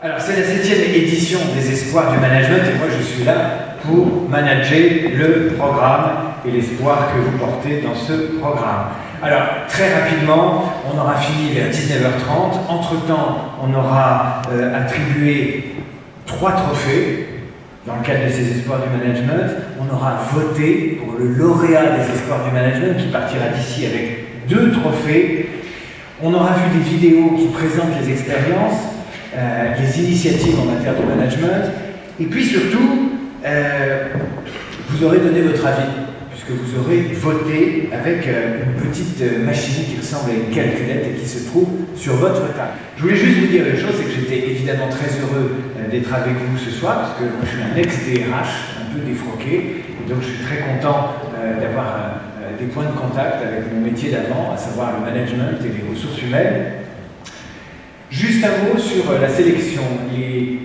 Alors c'est la 7e édition des Espoirs du Management et moi je suis là pour manager le programme et l'espoir que vous portez dans ce programme. Alors très rapidement, on aura fini vers 19h30. Entre-temps, on aura attribué 3 trophées dans le cadre de ces Espoirs du Management. On aura voté pour le lauréat des Espoirs du Management qui partira d'ici avec 2 trophées. On aura vu des vidéos qui présentent les expériences, les initiatives en matière de management, et puis surtout, vous aurez donné votre avis, puisque vous aurez voté avec une petite machine qui ressemble à une calculette et qui se trouve sur votre table. Je voulais juste vous dire une chose, c'est que j'étais évidemment très heureux d'être avec vous ce soir, parce que moi je suis un ex-DRH, un peu défroqué, et donc je suis très content d'avoir des points de contact avec mon métier d'avant, à savoir le management et les ressources humaines. Juste un mot sur la sélection. Les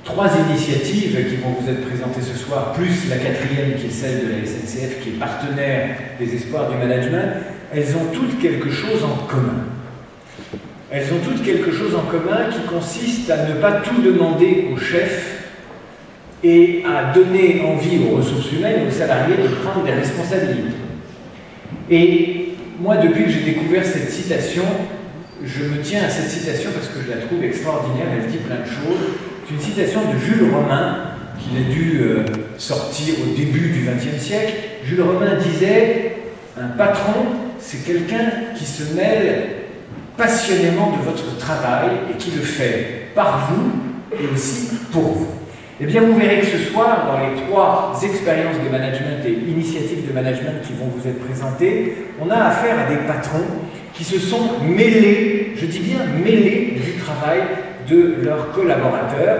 3 initiatives qui vont vous être présentées ce soir, plus la 4e qui est celle de la SNCF, qui est partenaire des Espoirs du Management, elles ont toutes quelque chose en commun. Elles ont toutes quelque chose en commun qui consiste à ne pas tout demander au chef et à donner envie aux ressources humaines et aux salariés de prendre des responsabilités. Et moi, depuis que j'ai découvert cette citation, je me tiens à cette citation parce que je la trouve extraordinaire, elle dit plein de choses. C'est une citation de Jules Romain, qu'il a dû sortir au début du XXe siècle. Jules Romain disait « Un patron, c'est quelqu'un qui se mêle passionnément de votre travail et qui le fait par vous et aussi pour vous. » Eh bien, vous verrez que ce soir, dans les 3 expériences de management et initiatives de management qui vont vous être présentées, on a affaire à des patrons qui se sont mêlés, je dis bien mêlés, du travail de leurs collaborateurs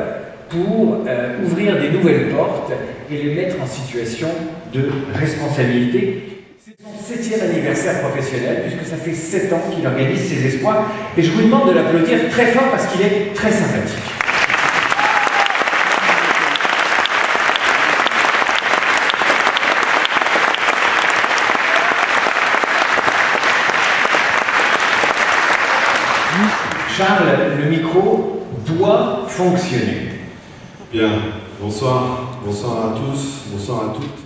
pour ouvrir des nouvelles portes et les mettre en situation de responsabilité. C'est son 7e anniversaire professionnel, puisque ça fait 7 ans qu'il organise ses espoirs, et je vous demande de l'applaudir très fort parce qu'il est très sympathique. Charles, le micro doit fonctionner. Bien, bonsoir à tous, bonsoir à toutes.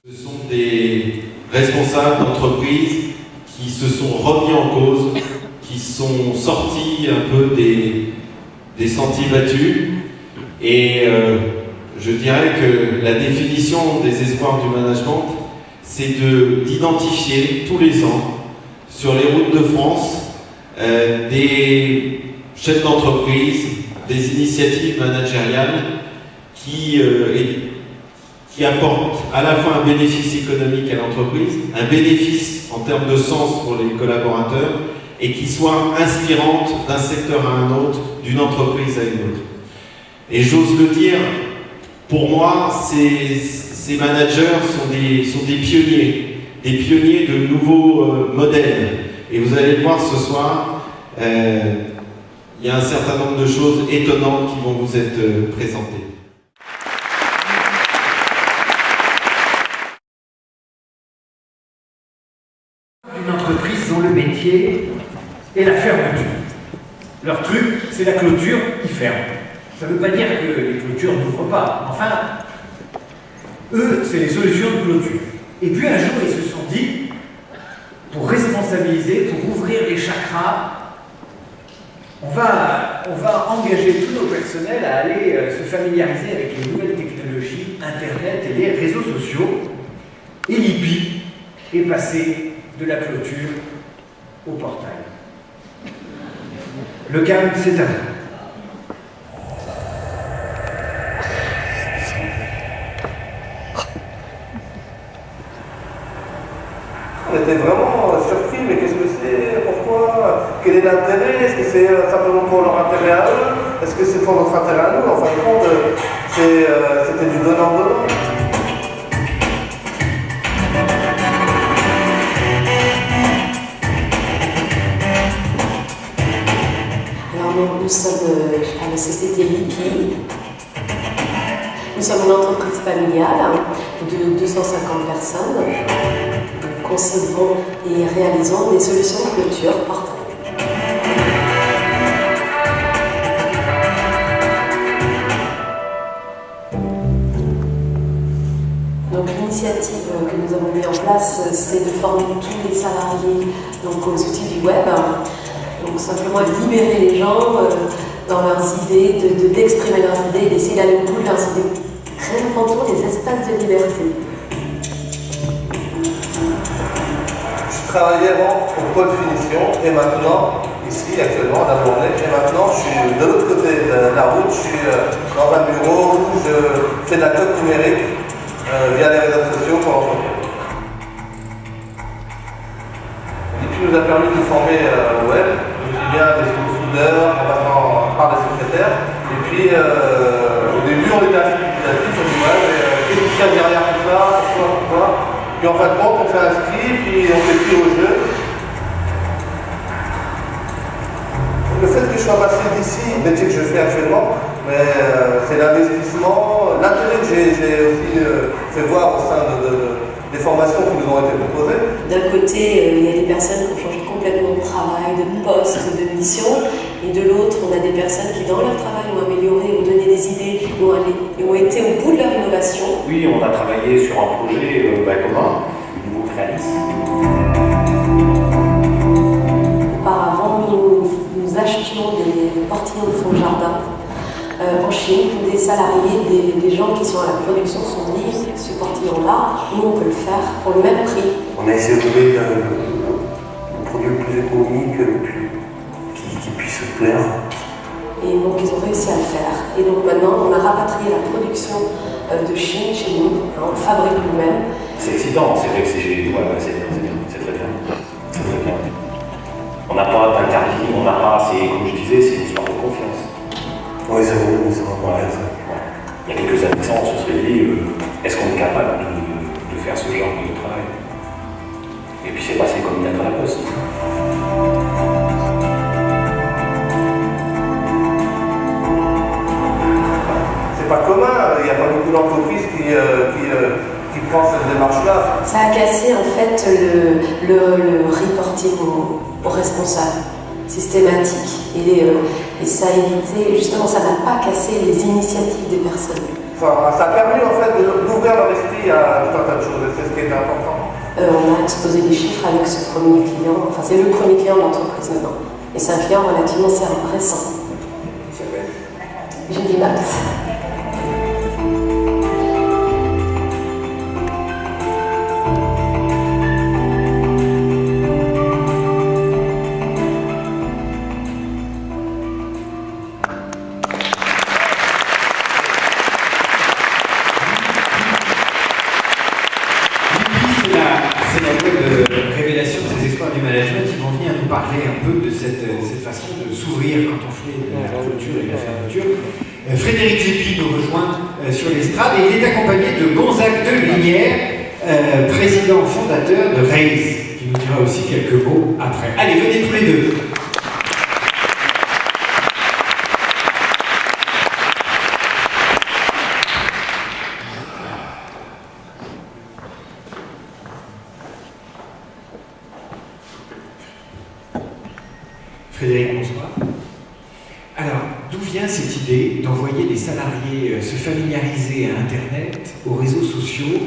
Ce sont des responsables d'entreprises qui se sont remis en cause, qui sont sortis un peu des sentiers battus. Et je dirais que la définition des espoirs du management, c'est d'identifier tous les ans sur les routes de France des chefs d'entreprise, des initiatives managériales qui apportent à la fois un bénéfice économique à l'entreprise, un bénéfice en termes de sens pour les collaborateurs et qui soient inspirantes d'un secteur à un autre, d'une entreprise à une autre. Et j'ose le dire, pour moi, ces managers sont des pionniers de nouveaux modèles. Et vous allez le voir ce soir, il y a un certain nombre de choses étonnantes qui vont vous être présentées. Une entreprise dont le métier est la fermeture. Leur truc, c'est la clôture, ils ferment. Ça ne veut pas dire que les clôtures n'ouvrent pas. Enfin, eux, c'est les solutions de clôture. Et puis un jour, ils se sont dit, pour responsabiliser, pour ouvrir les chakras, on va engager tous nos personnels à aller se familiariser avec les nouvelles technologies, Internet et les réseaux sociaux. Et l'IPI est passé de la clôture au portail. Le calme, c'est à vous. On était vraiment surpris, mais qu'est-ce que c'est? Pourquoi? Quel est l'intérêt? Est-ce que c'est simplement pour leur intérêt à eux? Est-ce que c'est pour notre intérêt à nous? En fin de compte, c'était du donnant-donnant. Alors nous sommes à la société LIPI. Nous sommes une entreprise familiale de 250 personnes. Nous concevons et réalisons des solutions de clôture portail. place, c'est de former tous les salariés donc, aux outils du web. Donc simplement libérer les gens dans leurs idées, d'exprimer leurs idées, d'essayer d'aller au bout de leurs idées. Réinventons les espaces de liberté. Je travaillais avant au pôle finition et maintenant, ici actuellement, à la journée, et maintenant je suis de l'autre côté de la route, je suis dans un bureau où je fais de la code numérique via les réseaux sociaux pour l'entreprise. Et puis nous a permis de nous former au web, aussi bien des soudeurs en passant par des secrétaires. Et puis au début on était assez dubitatif, on dit ouais, mais qu'est-ce qu'il y a derrière tout ça, pourquoi. Puis en fin de compte on fait un script, puis on fait pris au jeu. Le fait que je sois passé d'ici, le métier que je fais actuellement, c'est l'investissement, l'intérêt que j'ai aussi fait voir au sein des formations qui nous ont été proposées. D'un côté, il y a des personnes qui ont changé complètement de travail, de poste, de mission, et de l'autre, on a des personnes qui, dans leur travail, ont amélioré, ont donné des idées, ont été au bout de leur innovation. Oui, on a travaillé sur un projet commun, Nouveau Créalis. Auparavant, nous achetions des portillons de fond de jardin en Chine pour des salariés, des gens qui sont à la production sont dit ce portillon-là, nous on peut le faire pour le même prix. On a essayé de trouver un produit le plus économique, qui puisse plaire. Et donc ils ont réussi à le faire. Et donc maintenant on a rapatrié la production de Chine chez nous, on le fabrique nous-mêmes. C'est excitant, c'est vrai que c'est bien, c'est très bien. C'est très bien. On n'a pas d'interdit, on n'a pas, comme je disais, c'est une histoire de confiance. Oui, c'est vrai, mais c'est vraiment bien ça. Il y a quelques années, on se serait dit, est-ce qu'on est capable de faire ce genre de travail? Et puis c'est passé comme une lettre à la poste. C'est pas commun, il n'y a pas beaucoup d'entreprises qui prennent cette démarche-là. Ça a cassé en fait le reporting aux responsables systématique et ça a évité, justement ça n'a pas cassé les initiatives des personnes. Enfin, ça a permis en fait d'ouvrir leur esprit à tout un tas de choses et c'est ce qui était important. On a exposé des chiffres avec ce premier client, enfin c'est le premier client de l'entreprise maintenant et c'est un client relativement récent. J'ai Max. Frédéric Zéppi nous rejoint sur l'estrade et il est accompagné de Gonzague Delinière, président fondateur de Raise, qui nous dira aussi quelques mots après. Allez, venez tous les deux. Frédéric, bonsoir. Alors, d'où vient cette idée d'envoyer les salariés se familiariser à Internet, aux réseaux sociaux,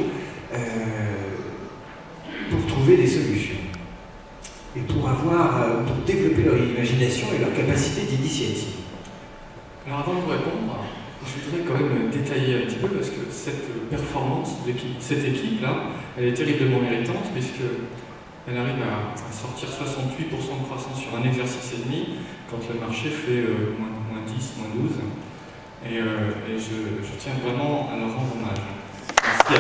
pour trouver des solutions et pour développer leur imagination et leur capacité d'initiative? Alors avant de vous répondre, je voudrais quand même détailler un petit peu parce que cette performance de cette équipe-là, elle est terriblement méritante puisqu'elle arrive à sortir 68% de croissance sur un exercice et demi quand le marché fait moins 10, moins 12. Et je tiens vraiment à leur rendre hommage. Merci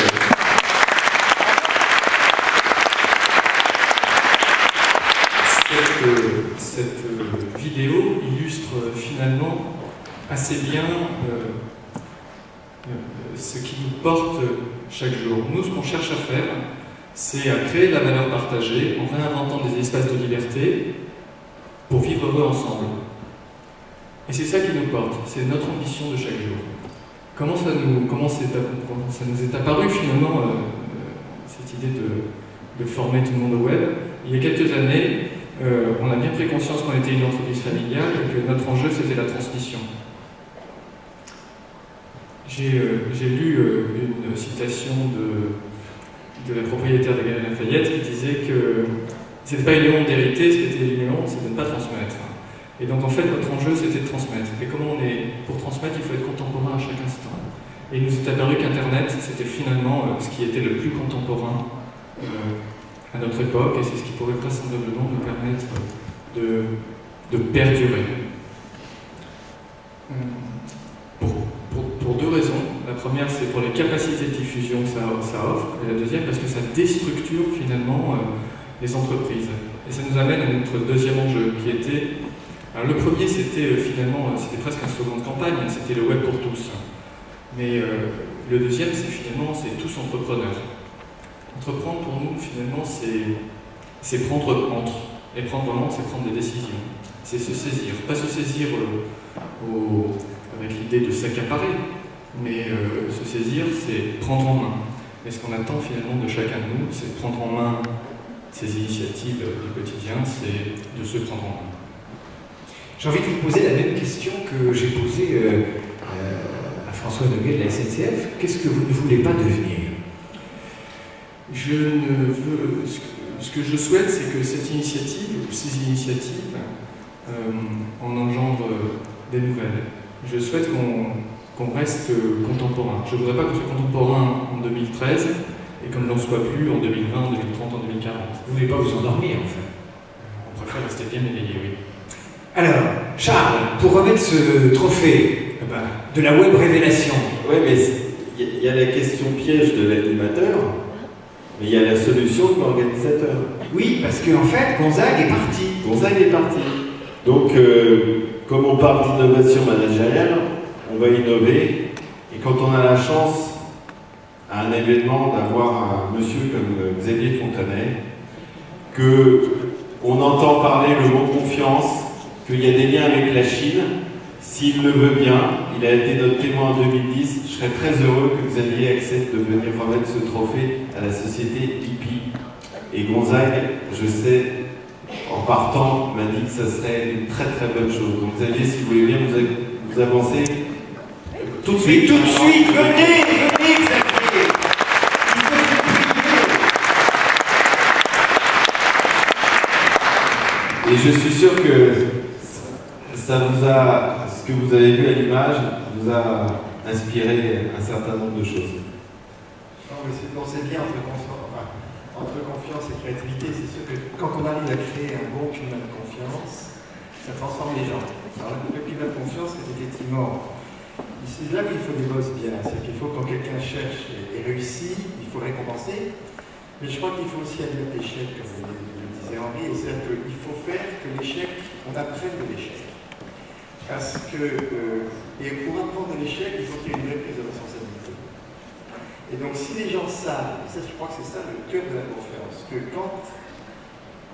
à vous. Cette vidéo illustre finalement assez bien ce qui nous porte chaque jour. Nous, ce qu'on cherche à faire, c'est à créer de la valeur partagée en réinventant des espaces de liberté pour vivre heureux ensemble. Et c'est ça qui nous porte, c'est notre ambition de chaque jour. Comment ça nous est apparu finalement cette idée de former tout le monde au web? Il y a quelques années, on a bien pris conscience qu'on était une entreprise familiale et que notre enjeu c'était la transmission. J'ai lu une citation de la propriétaire des Galeries Lafayette qui disait que ce n'était pas une union d'hériter, ce qui était une union, c'est de ne pas transmettre. Et donc en fait, notre enjeu, c'était de transmettre. Et comment on est, pour transmettre, il faut être contemporain à chaque instant. Et il nous est apparu qu'Internet, c'était finalement ce qui était le plus contemporain à notre époque, et c'est ce qui pourrait vraisemblablement nous permettre de perdurer. Pour deux raisons. La première, c'est pour les capacités de diffusion que ça offre, et la deuxième, parce que ça déstructure finalement les entreprises. Et ça nous amène à notre deuxième enjeu, qui était... Alors le premier, c'était finalement, c'était presque un slogan de campagne, c'était le web pour tous. Mais le deuxième, c'est finalement, c'est tous entrepreneurs. Entreprendre pour nous, finalement, c'est prendre entre. Et prendre vraiment, c'est prendre des décisions. C'est se saisir. Pas se saisir avec l'idée de s'accaparer, mais se saisir, c'est prendre en main. Et ce qu'on attend finalement de chacun de nous, c'est prendre en main ces initiatives du quotidien, c'est de se prendre en main. J'ai envie de vous poser la même question que j'ai posée à François Noguet de la SNCF. Qu'est-ce que vous ne voulez pas devenir? Ce que je souhaite, c'est que cette initiative, ou ces initiatives, en engendrent des nouvelles. Je souhaite qu'on reste contemporain. Je ne voudrais pas qu'on soit contemporain en 2013 et qu'on ne l'en soit plus en 2020, en 2030, en 2040. Vous ne voulez pas vous endormir, en fait? On préfère rester bien éveillé, oui. Alors, Charles, pour remettre ce trophée de la web révélation. Oui, mais il y a la question piège de l'animateur, mais il y a la solution de l'organisateur. Oui, parce qu'en fait, Gonzague est parti. Gonzague est parti. Donc, comme on parle d'innovation managériale, on va innover. Et quand on a la chance, à un événement, d'avoir un monsieur comme Xavier Fontanet, qu'on entend parler le mot confiance, qu'il y a des liens avec la Chine, s'il le veut bien, il a été notre témoin en 2010, je serais très heureux que Xavier accepte de venir remettre ce trophée à la société IPI. Et Gonzague, je sais, en partant, m'a dit que ça serait une très très bonne chose. Donc Xavier, si vous voulez bien vous avancer, tout de suite. Tout de suite, venez Xavier. Et je suis sûr que ça vous a, ce que vous avez vu à l'image, vous a inspiré un certain nombre de choses. Non, c'est bien entre confiance et créativité. C'est sûr que quand on arrive à créer un bon climat de confiance, ça transforme les gens. Alors, le climat de confiance, c'est effectivement, c'est là qu'il faut des boss bien. C'est qu'il faut quand quelqu'un cherche et réussit, il faut récompenser. Mais je crois qu'il faut aussi admettre l'échec, comme le disait Henri, et c'est-à-dire qu'il faut faire que l'échec, on apprenne de l'échec. Parce que, et pour apprendre de l'échec, il faut qu'il y ait une vraie prise de responsabilité. Et donc si les gens savent, et ça je crois que c'est ça le cœur de la confiance, que quand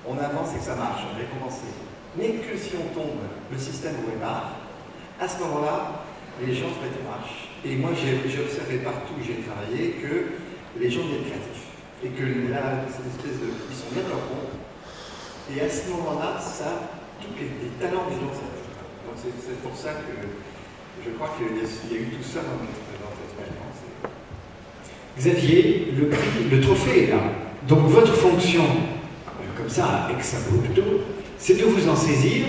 on avance et que ça marche, on est récompensé, mais que si on tombe, le système vous répare, à ce moment-là, les gens se mettent en marche. Et moi j'ai observé partout où j'ai travaillé que les gens deviennent créatifs. Et que là, cette espèce de... ils sont bien leur compte. Et à ce moment-là, ça, tous les talents des gens s'ajoutent. Donc c'est pour ça que je crois qu'il y a eu tout ça dans notre expérience. Xavier, le prix, le trophée est là. Donc votre fonction, comme ça, ex abrupto, c'est de vous en saisir,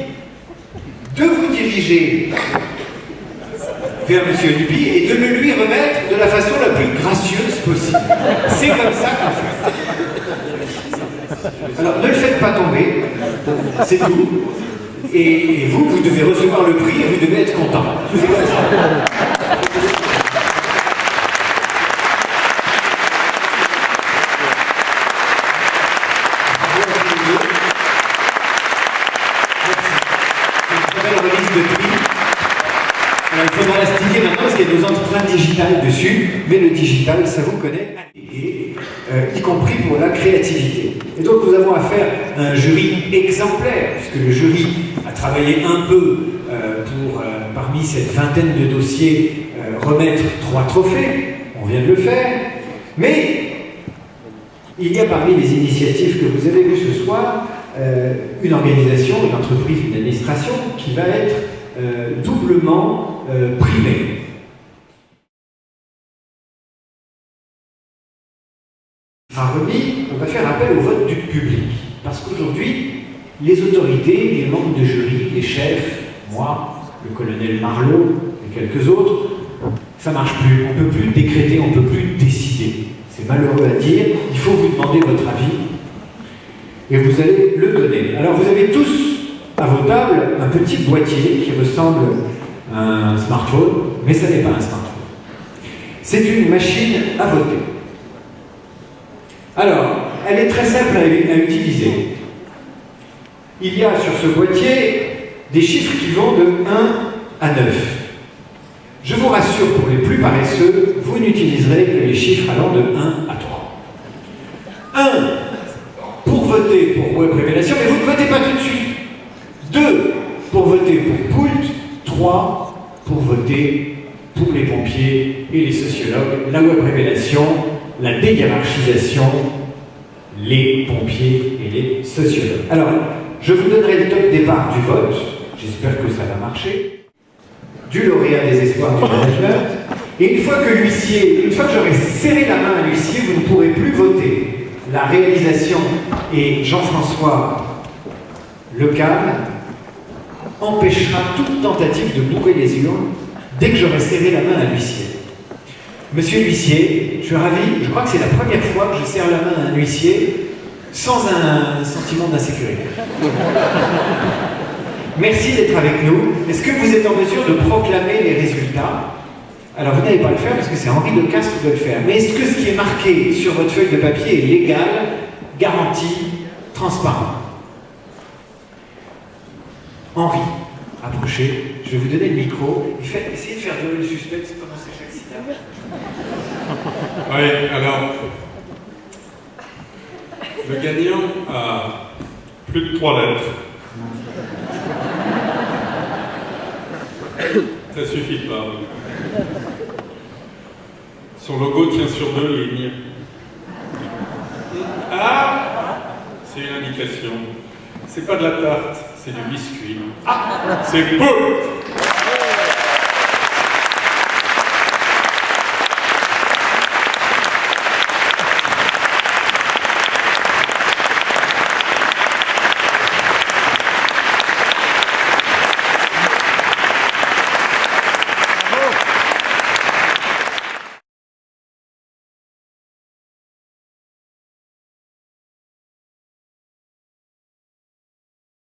de vous diriger vers M. Duby et de le lui remettre de la façon la plus gracieuse possible. C'est comme ça qu'on fait. Alors ne le faites pas tomber, c'est tout. Et vous devez recevoir le prix et vous devez être content. C'est comme ça. Il faudra l'astiquer maintenant parce qu'il y a des empreintes digitales dessus, mais le digital, ça vous connaît, y compris pour la créativité. Et donc nous avons affaire à un jury exemplaire, puisque le jury a travaillé un peu pour, parmi cette vingtaine de dossiers, remettre 3 trophées. On vient de le faire. Mais il y a parmi les initiatives que vous avez vues ce soir, une organisation, une entreprise, une administration qui va être doublement primée. sera remis, on va faire appel au vote du public. Parce qu'aujourd'hui, les autorités, les membres de jury, les chefs, moi, le colonel Marlot et quelques autres, ça marche plus. On ne peut plus décréter, on ne peut plus décider. C'est malheureux à dire, il faut vous demander votre avis et vous allez le donner. Alors vous avez tous à vos tables un petit boîtier qui ressemble à un smartphone, mais ça n'est pas un smartphone. C'est une machine à voter. Alors, elle est très simple à utiliser. Il y a sur ce boîtier des chiffres qui vont de 1 à 9. Je vous rassure, pour les plus paresseux, vous n'utiliserez que les chiffres allant de 1 à 3. 1 pour voter pour Web Révélation, mais vous ne votez pas tout de suite. 2 pour voter pour Poult. 3 pour voter pour les pompiers et les sociologues, la Web Révélation, la déhiérarchisation, les pompiers et les sociologues. Alors, je vous donnerai le top départ du vote, j'espère que ça va marcher, du lauréat des espoirs du management, et une fois que j'aurai serré la main à l'huissier, vous ne pourrez plus voter. La réalisation et Jean-François Lecal empêchera toute tentative de bourrer les urnes dès que j'aurai serré la main à l'huissier. Monsieur l'huissier, je suis ravi, je crois que c'est la première fois que je serre la main à un huissier sans un sentiment d'insécurité. Merci d'être avec nous. Est-ce que vous êtes en mesure de proclamer les résultats? Alors vous n'allez pas le faire parce que c'est Henri Lecastre qui doit le faire. Mais est-ce que ce qui est marqué sur votre feuille de papier est légal, garanti, transparent? Henri, approchez, je vais vous donner le micro. Essayez de faire durer le suspense pendant chaque syllabe. Oui, alors, le gagnant a plus de 3 lettres. Ça suffit pas. Son logo tient sur 2 lignes. Ah, c'est une indication. C'est pas de la tarte, c'est du biscuit. Ah, c'est beau.